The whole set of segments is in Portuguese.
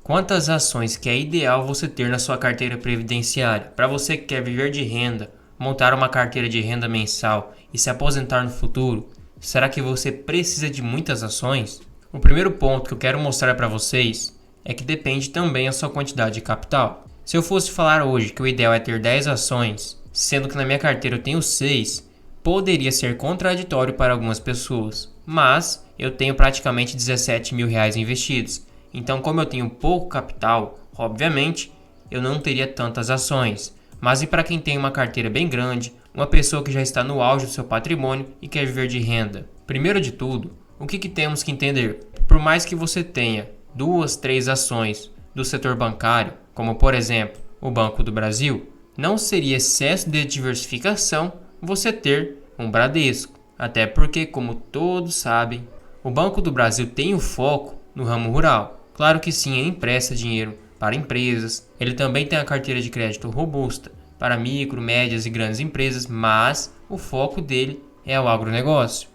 Quantas ações que é ideal você ter na sua carteira previdenciária? Para você que quer viver de renda, montar uma carteira de renda mensal e se aposentar no futuro, será que você precisa de muitas ações? O primeiro ponto que eu quero mostrar para vocês é que depende também da sua quantidade de capital. Se eu fosse falar hoje que o ideal é ter 10 ações, sendo que na minha carteira eu tenho 6, poderia ser contraditório para algumas pessoas, mas eu tenho praticamente 17 mil reais investidos. Então, como eu tenho pouco capital, obviamente, eu não teria tantas ações. Mas e para quem tem uma carteira bem grande, uma pessoa que já está no auge do seu patrimônio e quer viver de renda? Primeiro de tudo, o que temos que entender? Por mais que você tenha 2, 3 ações do setor bancário, como por exemplo o Banco do Brasil, não seria excesso de diversificação você ter um Bradesco. Até porque, como todos sabem, o Banco do Brasil tem o foco no ramo rural. Claro que sim, ele empresta dinheiro para empresas, ele também tem a carteira de crédito robusta para micro, médias e grandes empresas, mas o foco dele é o agronegócio.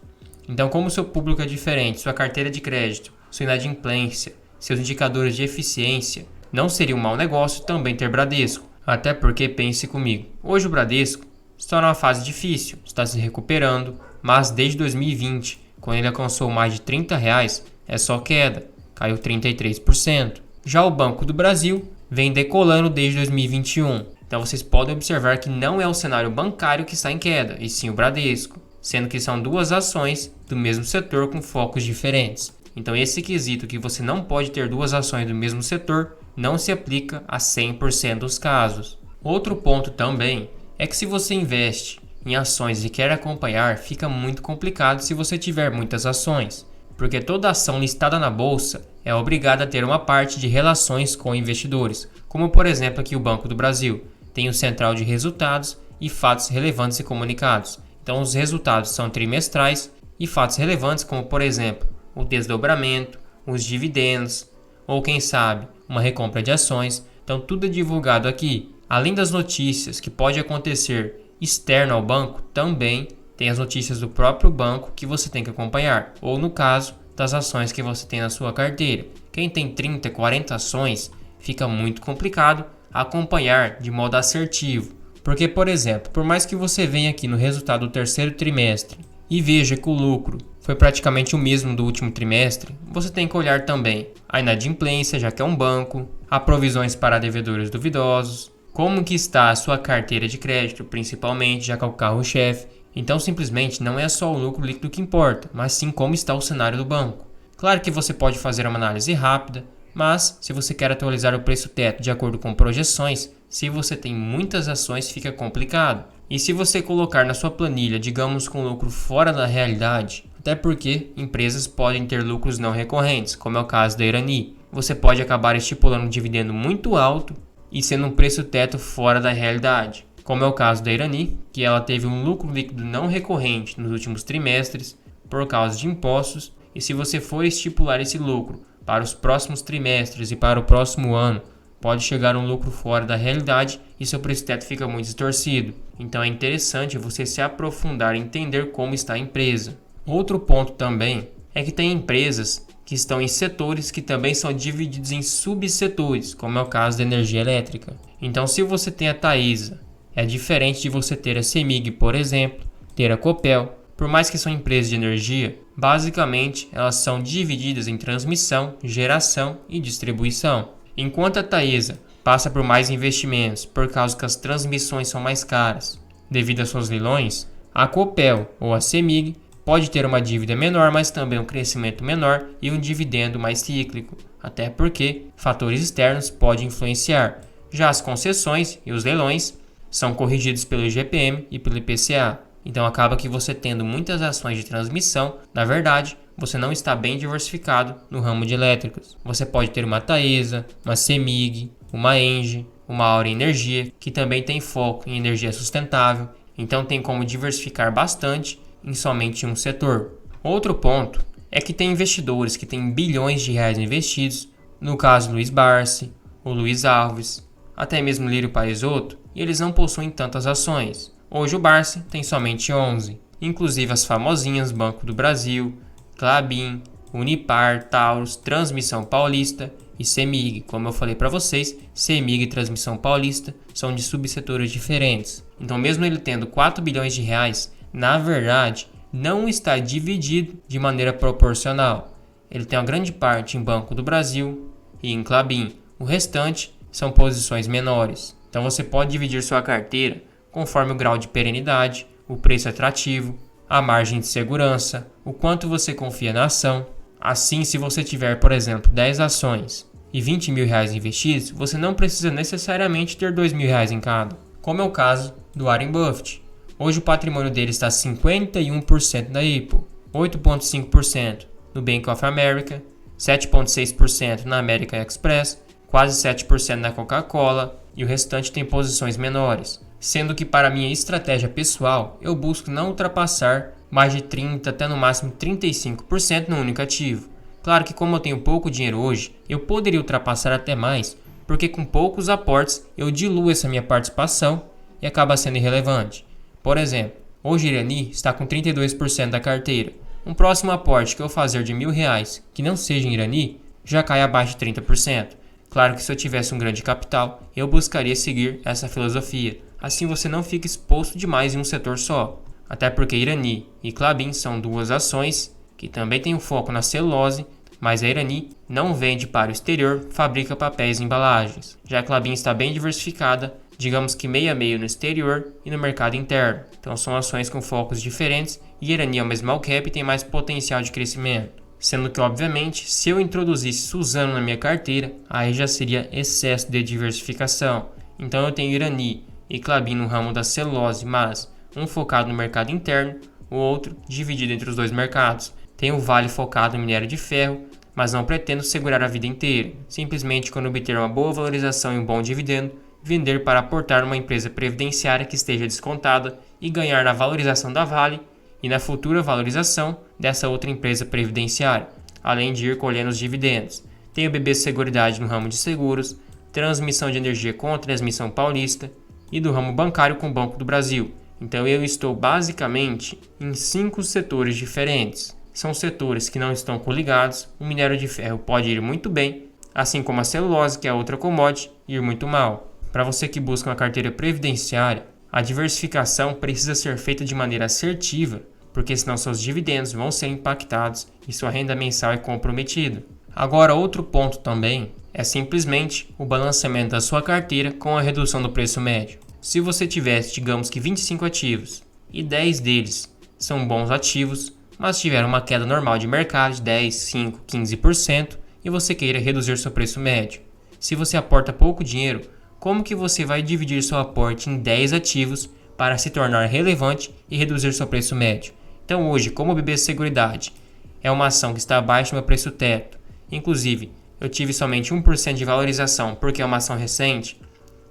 Então, como o seu público é diferente, sua carteira de crédito, sua inadimplência, seus indicadores de eficiência, não seria um mau negócio também ter Bradesco. Até porque, pense comigo, hoje o Bradesco está numa fase difícil, está se recuperando, mas desde 2020, quando ele alcançou mais de R$30, é só queda. Caiu 33%. Já o Banco do Brasil vem decolando desde 2021. Então vocês podem observar que não é o cenário bancário que está em queda, e sim o Bradesco, sendo que são duas ações do mesmo setor com focos diferentes. Então esse quesito que você não pode ter duas ações do mesmo setor não se aplica a 100% dos casos. Outro ponto também é que se você investe em ações e quer acompanhar, fica muito complicado se você tiver muitas ações. Porque toda ação listada na bolsa é obrigada a ter uma parte de relações com investidores, como por exemplo aqui o Banco do Brasil, tem o Central de Resultados e Fatos Relevantes e Comunicados. Então os resultados são trimestrais e fatos relevantes como por exemplo o desdobramento, os dividendos ou quem sabe uma recompra de ações. Então tudo é divulgado aqui. Além das notícias que pode acontecer externo ao banco, também tem as notícias do próprio banco que você tem que acompanhar, ou no caso, das ações que você tem na sua carteira. Quem tem 30, 40 ações, fica muito complicado acompanhar de modo assertivo. Porque, por exemplo, por mais que você venha aqui no resultado do terceiro trimestre e veja que o lucro foi praticamente o mesmo do último trimestre, você tem que olhar também a inadimplência, já que é um banco, a provisões para devedores duvidosos, como que está a sua carteira de crédito, principalmente, já que é o carro-chefe. Então, simplesmente, não é só o lucro líquido que importa, mas sim como está o cenário do banco. Claro que você pode fazer uma análise rápida, mas se você quer atualizar o preço teto de acordo com projeções, se você tem muitas ações, fica complicado. E se você colocar na sua planilha, digamos, com lucro fora da realidade, até porque empresas podem ter lucros não recorrentes, como é o caso da Irani, você pode acabar estipulando um dividendo muito alto e sendo um preço teto fora da realidade. Como é o caso da Irani, que ela teve um lucro líquido não recorrente nos últimos trimestres por causa de impostos, e se você for estipular esse lucro para os próximos trimestres e para o próximo ano, pode chegar um lucro fora da realidade e seu preço teto fica muito distorcido. Então é interessante você se aprofundar e entender como está a empresa. Outro ponto também é que tem empresas que estão em setores que também são divididos em subsetores, como é o caso da energia elétrica. Então se você tem a Taesa, é diferente de você ter a CEMIG, por exemplo, ter a Copel. Por mais que são empresas de energia, basicamente elas são divididas em transmissão, geração e distribuição. Enquanto a Taesa passa por mais investimentos por causa que as transmissões são mais caras devido aos seus leilões, a Copel ou a CEMIG pode ter uma dívida menor, mas também um crescimento menor e um dividendo mais cíclico, até porque fatores externos podem influenciar. Já as concessões e os leilões são corrigidos pelo IGPM e pelo IPCA. Então acaba que você tendo muitas ações de transmissão, na verdade, você não está bem diversificado no ramo de elétricos. Você pode ter uma Taesa, uma CEMIG, uma ENGIE, uma Auren Energia, que também tem foco em energia sustentável. Então tem como diversificar bastante em somente um setor. Outro ponto é que tem investidores que têm bilhões de reais investidos, no caso Luiz Barsi, o Luiz Alves, até mesmo Lírio Parisotto, e eles não possuem tantas ações. Hoje o Barsi tem somente 11, inclusive as famosinhas Banco do Brasil, Klabin, Unipar, Taurus, Transmissão Paulista e CEMIG. Como eu falei para vocês, CEMIG e Transmissão Paulista são de subsetores diferentes. Então, mesmo ele tendo 4 bilhões de reais, na verdade, não está dividido de maneira proporcional. Ele tem uma grande parte em Banco do Brasil e em Klabin. O restante são posições menores. Então, você pode dividir sua carteira conforme o grau de perenidade, o preço atrativo, a margem de segurança, o quanto você confia na ação. Assim, se você tiver, por exemplo, 10 ações e 20 mil reais investidos, você não precisa necessariamente ter 2 mil reais em cada, como é o caso do Warren Buffett. Hoje o patrimônio dele está 51% na Apple, 8,5% no Bank of America, 7,6% na American Express, quase 7% na Coca-Cola e o restante tem posições menores. Sendo que para minha estratégia pessoal, eu busco não ultrapassar mais de 30% até no máximo 35% no único ativo. Claro que como eu tenho pouco dinheiro hoje, eu poderia ultrapassar até mais, porque com poucos aportes eu diluo essa minha participação e acaba sendo irrelevante. Por exemplo, hoje Irani está com 32% da carteira. Um próximo aporte que eu fazer de R$1.000 que não seja em Irani, já cai abaixo de 30%. Claro que se eu tivesse um grande capital, eu buscaria seguir essa filosofia. Assim você não fica exposto demais em um setor só. Até porque Irani e Klabin são duas ações que também têm um foco na celulose, mas a Irani não vende para o exterior, fabrica papéis e embalagens. Já a Klabin está bem diversificada, digamos que meio a meio no exterior e no mercado interno. Então são ações com focos diferentes e Irani é uma small cap e tem mais potencial de crescimento. Sendo que, obviamente, se eu introduzisse Suzano na minha carteira, aí já seria excesso de diversificação. Então eu tenho Irani e Klabin no ramo da celulose, mas um focado no mercado interno, o outro dividido entre os dois mercados. Tenho o Vale focado no minério de ferro, mas não pretendo segurar a vida inteira. Simplesmente quando obter uma boa valorização e um bom dividendo, vender para aportar numa empresa previdenciária que esteja descontada e ganhar na valorização da Vale e na futura valorização dessa outra empresa previdenciária, além de ir colhendo os dividendos. Tenho BB Seguridade no ramo de seguros, transmissão de energia com a Transmissão Paulista e do ramo bancário com o Banco do Brasil. Então eu estou basicamente em 5 setores diferentes. São setores que não estão coligados, o minério de ferro pode ir muito bem, assim como a celulose, que é outra commodity, ir muito mal. Para você que busca uma carteira previdenciária, a diversificação precisa ser feita de maneira assertiva, porque senão seus dividendos vão ser impactados e sua renda mensal é comprometida. Agora, outro ponto também é simplesmente o balanceamento da sua carteira com a redução do preço médio. Se você tivesse, digamos que 25 ativos e 10 deles são bons ativos, mas tiver uma queda normal de mercado de 10, 5, 15% e você queira reduzir seu preço médio. Se você aporta pouco dinheiro, como que você vai dividir seu aporte em 10 ativos para se tornar relevante e reduzir seu preço médio? Então hoje, como o BB Seguridade é uma ação que está abaixo do meu preço teto, inclusive eu tive somente 1% de valorização porque é uma ação recente,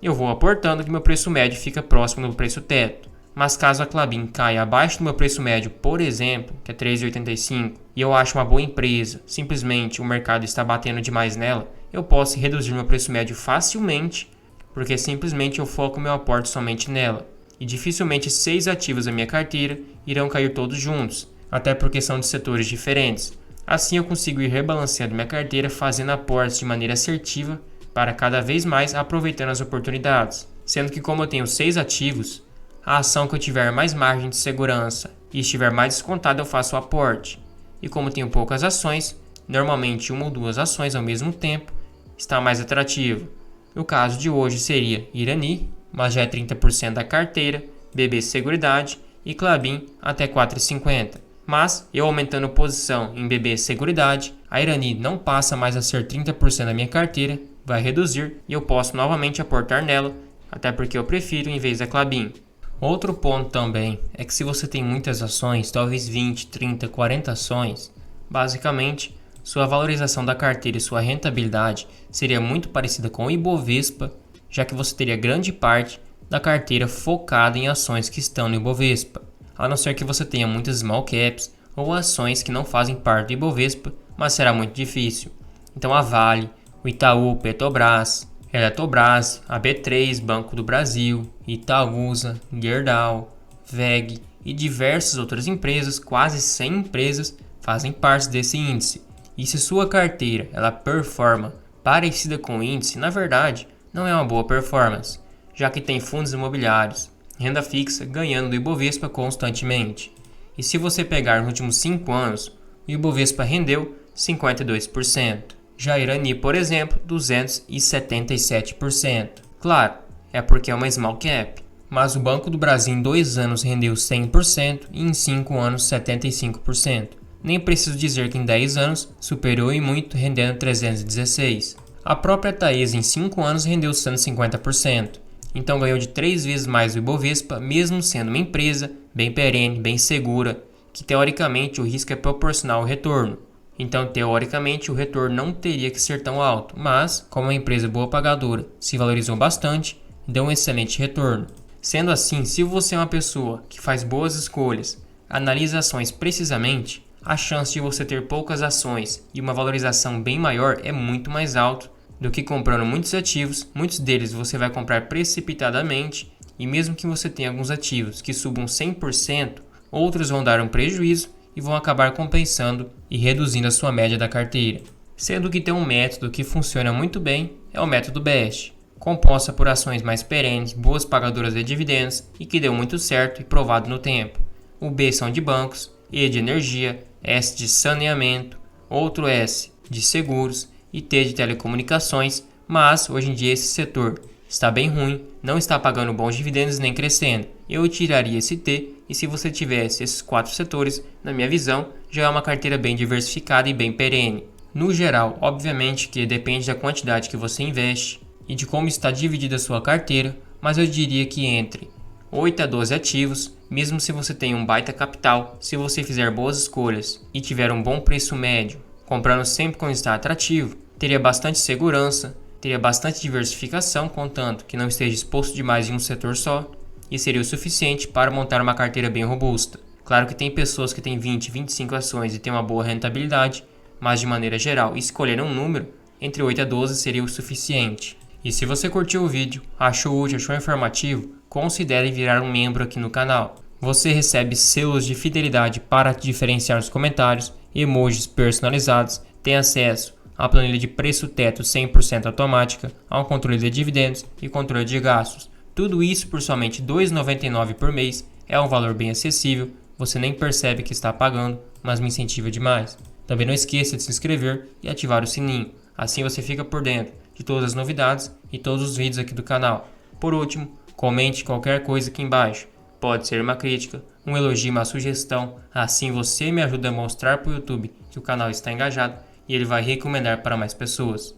eu vou aportando que meu preço médio fica próximo do preço teto. Mas caso a Klabin caia abaixo do meu preço médio, por exemplo, que é 3,85, e eu acho uma boa empresa, simplesmente o mercado está batendo demais nela, eu posso reduzir meu preço médio facilmente, porque simplesmente eu foco meu aporte somente nela. E dificilmente 6 ativos da minha carteira irão cair todos juntos, até porque são de setores diferentes. Assim eu consigo ir rebalanceando minha carteira, fazendo aportes de maneira assertiva, para cada vez mais aproveitando as oportunidades. Sendo que como eu tenho 6 ativos, a ação que eu tiver mais margem de segurança e estiver mais descontada eu faço o aporte. E como tenho poucas ações, normalmente 1 ou 2 ações ao mesmo tempo, está mais atrativo. No caso de hoje seria Irani, mas já é 30% da carteira, BB Seguridade e Klabin até 4,50. Mas eu aumentando posição em BB Seguridade, a Irani não passa mais a ser 30% da minha carteira, vai reduzir e eu posso novamente aportar nela, até porque eu prefiro em vez da Klabin. Outro ponto também é que se você tem muitas ações, talvez 20, 30, 40 ações, basicamente sua valorização da carteira e sua rentabilidade seria muito parecida com o Ibovespa, já que você teria grande parte da carteira focada em ações que estão no Ibovespa, a não ser que você tenha muitas small caps ou ações que não fazem parte do Ibovespa, mas será muito difícil. Então a Vale, o Itaú, Petrobras, Eletrobras, a B3, Banco do Brasil, Itaúsa, Gerdau, VEG e diversas outras empresas, quase 100 empresas, fazem parte desse índice. E se sua carteira ela performa parecida com o índice, na verdade, não é uma boa performance, já que tem fundos imobiliários, renda fixa ganhando do Ibovespa constantemente. E se você pegar nos últimos 5 anos, o Ibovespa rendeu 52%. Já Irani, por exemplo, 277%. Claro, é porque é uma small cap, mas o Banco do Brasil em 2 anos rendeu 100% e em 5 anos 75%. Nem preciso dizer que em 10 anos superou e muito, rendendo 316%. A própria Taesa em 5 anos rendeu 150%. Então ganhou de 3 vezes mais o Ibovespa, mesmo sendo uma empresa bem perene, bem segura, que teoricamente o risco é proporcional ao retorno. Então, teoricamente, o retorno não teria que ser tão alto, mas, como a empresa boa pagadora se valorizou bastante, deu um excelente retorno. Sendo assim, se você é uma pessoa que faz boas escolhas, analisa ações precisamente, a chance de você ter poucas ações e uma valorização bem maior é muito mais alta do que comprando muitos ativos. Muitos deles você vai comprar precipitadamente e mesmo que você tenha alguns ativos que subam 100%, outros vão dar um prejuízo e vão acabar compensando e reduzindo a sua média da carteira. Sendo que tem um método que funciona muito bem, é o método BEST, composta por ações mais perenes, boas pagadoras de dividendos e que deu muito certo e provado no tempo. O B são de bancos, E de energia, S de saneamento, outro S de seguros e T de telecomunicações, mas hoje em dia esse setor está bem ruim, não está pagando bons dividendos nem crescendo. Eu tiraria esse T e se você tivesse esses 4 setores, na minha visão, já é uma carteira bem diversificada e bem perene. No geral, obviamente que depende da quantidade que você investe e de como está dividida a sua carteira, mas eu diria que entre 8 a 12 ativos, mesmo se você tem um baita capital, se você fizer boas escolhas e tiver um bom preço médio, comprando sempre quando está atrativo, teria bastante segurança, teria bastante diversificação, contanto que não esteja exposto demais em um setor só, e seria o suficiente para montar uma carteira bem robusta. Claro que tem pessoas que têm 20, 25 ações e têm uma boa rentabilidade, mas de maneira geral, escolher um número entre 8 a 12 seria o suficiente. E se você curtiu o vídeo, achou útil, achou informativo, considere virar um membro aqui no canal. Você recebe selos de fidelidade para diferenciar os comentários, emojis personalizados, tem acesso à planilha de preço teto 100% automática, ao controle de dividendos e controle de gastos. Tudo isso por somente R$ 2,99 por mês, é um valor bem acessível, você nem percebe que está pagando, mas me incentiva demais. Também não esqueça de se inscrever e ativar o sininho, assim você fica por dentro de todas as novidades e todos os vídeos aqui do canal. Por último, comente qualquer coisa aqui embaixo, pode ser uma crítica, um elogio, uma sugestão, assim você me ajuda a mostrar para o YouTube que o canal está engajado e ele vai recomendar para mais pessoas.